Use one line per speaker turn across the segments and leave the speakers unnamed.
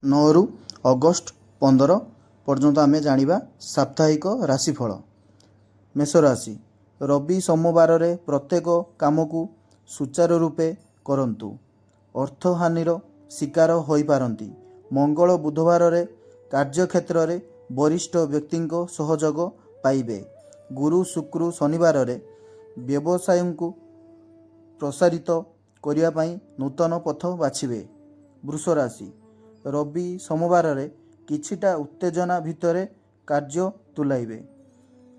9 August 15 ପର୍ଯ୍ୟନ୍ତ ଆମେ ଜାଣିବା ସାପ୍ତାହିକ ରାଶିଫଳ। ମେଷ ରାଶି। ରବି ସୋମବାରରେ ପ୍ରତ୍ୟେକ କାମକୁ ସୁଚାରୁ ରୂପେ କରନ୍ତୁ। ଅର୍ଥହାନିର ଶିକାର ହୋଇପାରନ୍ତି। ମଙ୍ଗଳ ବୁଧବାରରେ କାର୍ଯ୍ୟକ୍ଷେତ୍ରରେ ବରିଷ୍ଠ ବ୍ୟକ୍ତିଙ୍କ ସହଯୋଗ ପାଇବେ। ଗୁରୁ ଶୁକ୍ର ଶନିବାରରେ ବ୍ୟବସାୟକୁ ପ୍ରସାରିତ କରିବା ପାଇଁ ନୂତନ ପଥ ବାଛିବେ। ବୃଷ ରାଶି। ରବି ସୋମବାରରେ କିଛିଟା ଉତ୍ତେଜନା ଭିତରେ କାର୍ଯ୍ୟ ତୁଲାଇବେ।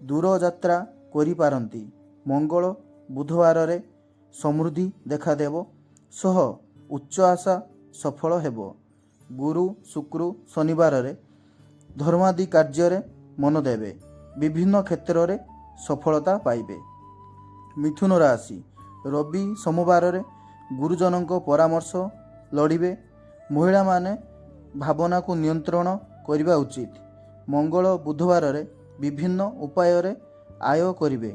ଦୂର ଯାତ୍ରା କରିପାରନ୍ତି। ମଙ୍ଗଳ ବୁଧବାରରେ ସମୃଦ୍ଧି ଦେଖାଦେବ ସହ ଉଚ୍ଚ ଆଶା ସଫଳ ହେବ। ଗୁରୁ ଶୁକ୍ର ଶନିବାରରେ ଧର୍ମାଦି କାର୍ଯ୍ୟରେ ମନ ଦେବେ। ବିଭିନ୍ନ କ୍ଷେତ୍ରରେ ସଫଳତା ପାଇବେ। ମିଥୁନ ରାଶି। ରବି ସୋମବାରରେ ଗୁରୁଜନଙ୍କ ପରାମର୍ଶ ଲୋଡ଼ିବେ। ମହିଳାମାନେ ଭାବନାକୁ ନିୟନ୍ତ୍ରଣ କରିବା ଉଚିତ। ମଙ୍ଗଳ ବୁଧବାରରେ ବିଭିନ୍ନ ଉପାୟରେ ଆୟ କରିବେ।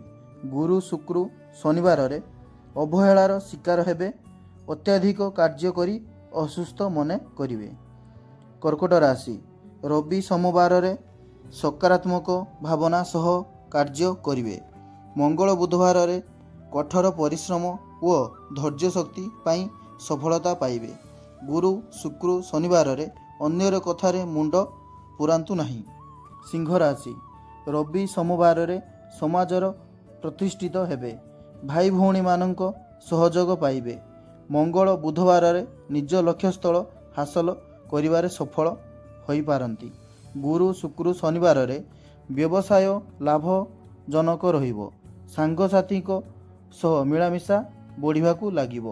ଗୁରୁ ଶୁକ୍ର ଶନିବାରରେ ଅବହେଳାର ଶିକାର ହେବେ। ଅତ୍ୟଧିକ କାର୍ଯ୍ୟ କରି ଅସୁସ୍ଥ ମନେ କରିବେ। କର୍କଟ ରାଶି। ରବି ସୋମବାରରେ ସକାରାତ୍ମକ ଭାବନା ସହ କାର୍ଯ୍ୟ କରିବେ। ମଙ୍ଗଳ ବୁଧବାରରେ କଠୋର ପରିଶ୍ରମ ଓ ଧୈର୍ଯ୍ୟ ଶକ୍ତି ପାଇଁ ସଫଳତା ପାଇବେ। ଗୁରୁ ଶୁକ୍ର ଶନିବାରରେ ଅନ୍ୟର କଥାରେ ମୁଣ୍ଡ ପୁରାନ୍ତୁ ନାହିଁ। ସିଂହ ରାଶି। ରବି ସୋମବାରରେ ସମାଜର ପ୍ରତିଷ୍ଠିତ ହେବେ। ଭାଇ ଭଉଣୀମାନଙ୍କ ସହଯୋଗ ପାଇବେ। ମଙ୍ଗଳ ବୁଧବାରରେ ନିଜ ଲକ୍ଷ୍ୟସ୍ଥଳ ହାସଲ କରିବାରେ ସଫଳ ହୋଇପାରନ୍ତି। ଗୁରୁ ଶୁକ୍ର ଶନିବାରରେ ବ୍ୟବସାୟ ଲାଭଜନକ ରହିବ। ସାଙ୍ଗସାଥୀଙ୍କ ସହ ମିଳାମିଶା ବଢ଼ିବାକୁ ଲାଗିବ।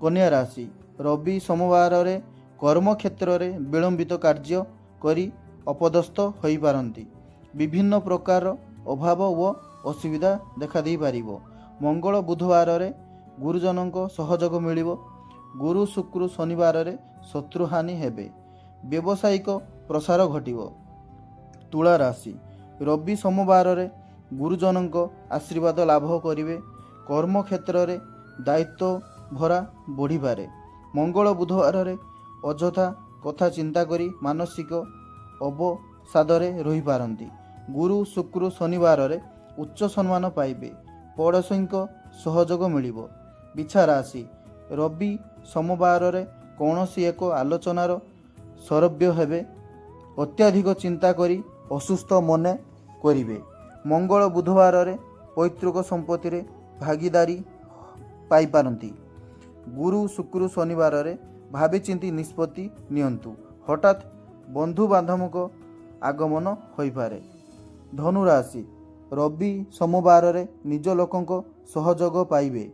କନ୍ୟା ରାଶି। ରବି ସୋମବାରରେ କର୍ମକ୍ଷେତ୍ରରେ ବିଳମ୍ବିତ କାର୍ଯ୍ୟ କରି ଅପଦସ୍ଥ ହୋଇପାରନ୍ତି। ବିଭିନ୍ନ ପ୍ରକାର ଅଭାବ ଓ ଅସୁବିଧା ଦେଖାଦେଇପାରିବ। ମଙ୍ଗଳ ବୁଧବାରରେ ଗୁରୁଜନଙ୍କ ସହଯୋଗ ମିଳିବ। ଗୁରୁ ଶୁକ୍ର ଶନିବାରରେ ଶତ୍ରୁହାନି ହେବେ। ବ୍ୟବସାୟିକ ପ୍ରସାର ଘଟିବ। ତୁଳା ରାଶି। ରବି ସୋମବାରରେ ଗୁରୁଜନଙ୍କ ଆଶୀର୍ବାଦ ଲାଭ କରିବେ। କର୍ମକ୍ଷେତ୍ରରେ ଦାୟିତ୍ୱ ଭରା ବଢ଼ିପାରେ। ମଙ୍ଗଳ ବୁଧବାରରେ ଅଯଥା କଥା ଚିନ୍ତା କରି ମାନସିକ ଅବସାଦରେ ରହିପାରନ୍ତି। ଗୁରୁ ଶୁକ୍ର ଶନିବାରରେ ଉଚ୍ଚ ସମ୍ମାନ ପାଇବେ। ପଡ଼ୋଶୀଙ୍କ ସହଯୋଗ ମିଳିବ। ବିଛା ରାଶି। ରବି ସୋମବାରରେ କୌଣସି ଏକ ଆଲୋଚନାର ସରବ୍ୟ ହେବେ। ଅତ୍ୟଧିକ ଚିନ୍ତା କରି ଅସୁସ୍ଥ ମନେ କରିବେ। ମଙ୍ଗଳ ବୁଧବାରରେ ପୈତୃକ ସମ୍ପତ୍ତିରେ ଭାଗିଦାରୀ ପାଇପାରନ୍ତି। ଗୁରୁ ଶୁକ୍ର ଶନିବାରରେ ଭାବିଚିନ୍ତି ନିଷ୍ପତ୍ତି ନିଅନ୍ତୁ। ହଠାତ୍ ବନ୍ଧୁବାନ୍ଧବଙ୍କ ଆଗମନ ହୋଇପାରେ। ଧନୁ ରାଶି। ରବି ସୋମବାରରେ ନିଜ ଲୋକଙ୍କ ସହଯୋଗ ପାଇବେ।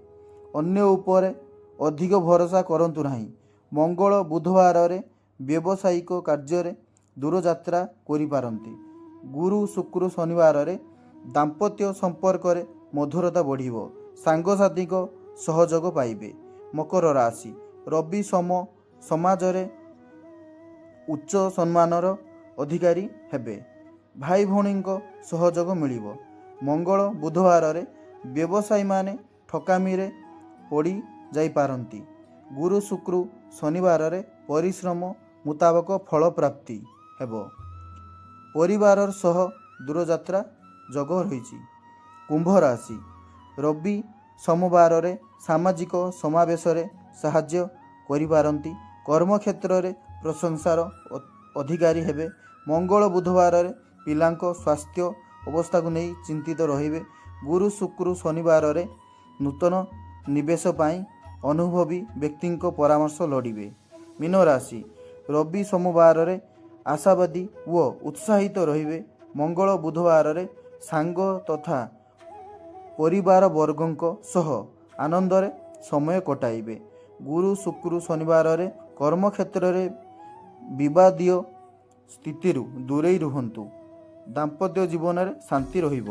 ଅନ୍ୟ ଉପରେ ଅଧିକ ଭରସା କରନ୍ତୁ ନାହିଁ। ମଙ୍ଗଳ ବୁଧବାରରେ ବ୍ୟବସାୟିକ କାର୍ଯ୍ୟରେ ଦୂରଯାତ୍ରା କରିପାରନ୍ତି। ଗୁରୁ ଶୁକ୍ର ଶନିବାରରେ ଦାମ୍ପତ୍ୟ ସମ୍ପର୍କରେ ମଧୁରତା ବଢ଼ିବ। ସାଙ୍ଗସାଥୀଙ୍କ ସହଯୋଗ ପାଇବେ। ମକର ରାଶି। ରବି ସମାଜରେ ଉଚ୍ଚ ସମ୍ମାନର ଅଧିକାରୀ ହେବେ। ଭାଇ ଭଉଣୀଙ୍କ ସହଯୋଗ ମିଳିବ। ମଙ୍ଗଳ ବୁଧବାରରେ ବ୍ୟବସାୟୀମାନେ ଠକାମିରେ ପଡ଼ି ଯାଇପାରନ୍ତି। ଗୁରୁ ଶୁକ୍ର ଶନିବାରରେ ପରିଶ୍ରମ ମୁତାବକ ଫଳ ପ୍ରାପ୍ତି ହେବ। ପରିବାର ସହ ଦୂରଯାତ୍ରା ଯୋଗ ରହିଛି। କୁମ୍ଭ ରାଶି। ରବି ସୋମବାରରେ ସାମାଜିକ ସମାବେଶରେ ସାହାଯ୍ୟ କରିପାରନ୍ତି। କର୍ମକ୍ଷେତ୍ରରେ ପ୍ରଶଂସାର ଅଧିକାରୀ ହେବେ। ମଙ୍ଗଳ ବୁଧବାରରେ ପିଲାଙ୍କ ସ୍ୱାସ୍ଥ୍ୟ ଅବସ୍ଥାକୁ ନେଇ ଚିନ୍ତିତ ରହିବେ। ଗୁରୁ ଶୁକ୍ର ଶନିବାରରେ ନୂତନ ନିବେଶ ପାଇଁ ଅନୁଭବୀ ବ୍ୟକ୍ତିଙ୍କ ପରାମର୍ଶ ଲୋଡ଼ିବେ। ମୀନ ରାଶି। ରବି ସୋମବାରରେ ଆଶାବାଦୀ ଓ ଉତ୍ସାହିତ ରହିବେ। ମଙ୍ଗଳ ବୁଧବାରରେ ସାଙ୍ଗ ତଥା ପରିବାରବର୍ଗଙ୍କ ସହ ଆନନ୍ଦରେ ସମୟ କଟାଇବେ। ଗୁରୁ ଶୁକ୍ର ଶନିବାରରେ କର୍ମକ୍ଷେତ୍ରରେ ବିବାଦୀୟ ସ୍ଥିତିରୁ ଦୂରେଇ ରୁହନ୍ତୁ। ଦାମ୍ପତ୍ୟ ଜୀବନରେ ଶାନ୍ତି ରହିବ।